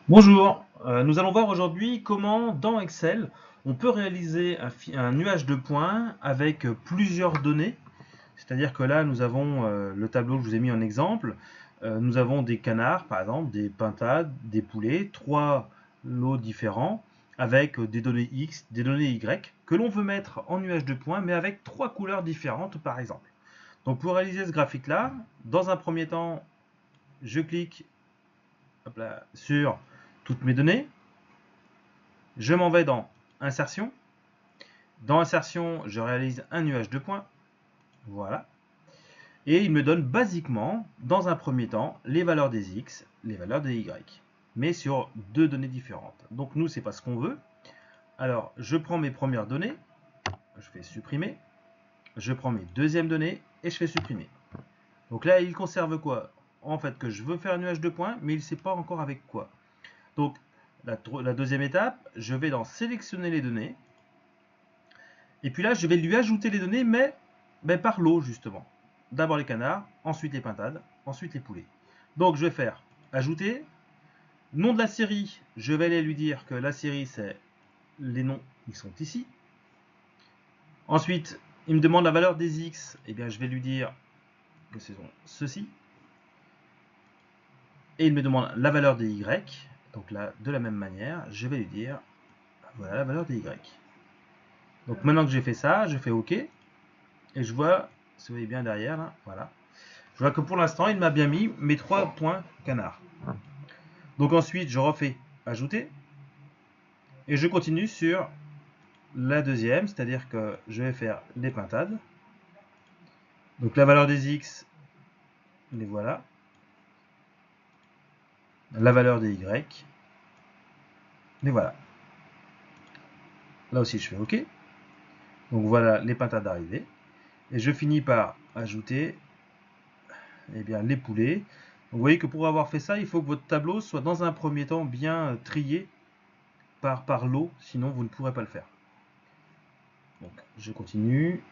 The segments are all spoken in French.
Bonjour, nous allons voir aujourd'hui comment dans Excel on peut réaliser un nuage de points avec plusieurs données. C'est-à-dire que là nous avons le tableau que je vous ai mis en exemple. Nous avons des canards par exemple, des pintades, des poulets, trois lots différents avec des données X, des données Y que l'on veut mettre en nuage de points mais avec trois couleurs différentes par exemple. Donc pour réaliser ce graphique là, dans un premier temps je clique hop là, sur toutes mes données. Je m'en vais dans Insertion. Dans Insertion, je réalise un nuage de points. Voilà. Et il me donne basiquement, dans un premier temps, les valeurs des X, les valeurs des Y. Mais sur deux données différentes. Donc nous, c'est pas ce qu'on veut. Alors, je prends mes premières données, je fais supprimer. Je prends mes deuxièmes données et je fais supprimer. Donc là, il conserve quoi? En fait, que je veux faire un nuage de points, mais il ne sait pas encore avec quoi. Donc, la deuxième étape, je vais dans sélectionner les données. Et puis là, je vais lui ajouter les données, mais par lot, justement. D'abord les canards, ensuite les pintades, ensuite les poulets. Donc je vais faire ajouter. Nom de la série, je vais aller lui dire que la série, c'est les noms, ils sont ici. Ensuite, il me demande la valeur des X, et bien je vais lui dire que ce sont ceux-ci. Et il me demande la valeur des Y. Donc là, de la même manière, je vais lui dire, voilà la valeur des Y. Donc maintenant que j'ai fait ça, je fais OK. Et je vois, si vous voyez bien derrière, là, voilà. Je vois que pour l'instant, il m'a bien mis mes trois points canard. Donc ensuite, je refais ajouter. Et je continue sur la deuxième, c'est-à-dire que je vais faire les pintades. Donc la valeur des X, les voilà. La valeur des Y, les voilà. Là aussi, je fais OK. Donc voilà les pintades arrivées. Et je finis par ajouter les poulets. Donc, vous voyez que pour avoir fait ça, il faut que votre tableau soit dans un premier temps bien trié par lot, sinon vous ne pourrez pas le faire. Donc je continue,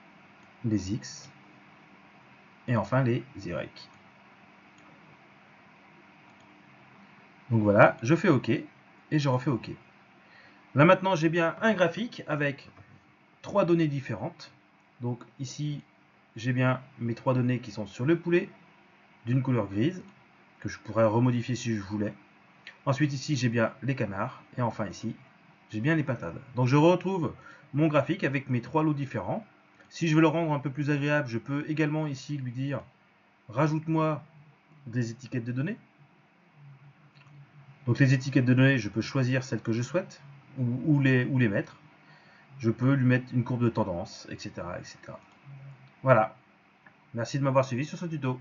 les X, et enfin les Y. Donc voilà, je fais OK, et je refais OK. Là maintenant, j'ai bien un graphique avec trois données différentes. Donc ici, j'ai bien mes trois données qui sont sur le poulet, d'une couleur grise, que je pourrais remodifier si je voulais. Ensuite ici, j'ai bien les canards, et enfin ici, j'ai bien les pintades. Donc je retrouve mon graphique avec mes trois lots différents. Si je veux le rendre un peu plus agréable, je peux également ici lui dire rajoute-moi des étiquettes de données. Donc les étiquettes de données, je peux choisir celles que je souhaite, ou les mettre. Je peux lui mettre une courbe de tendance, etc., etc. Voilà. Merci de m'avoir suivi sur ce tuto.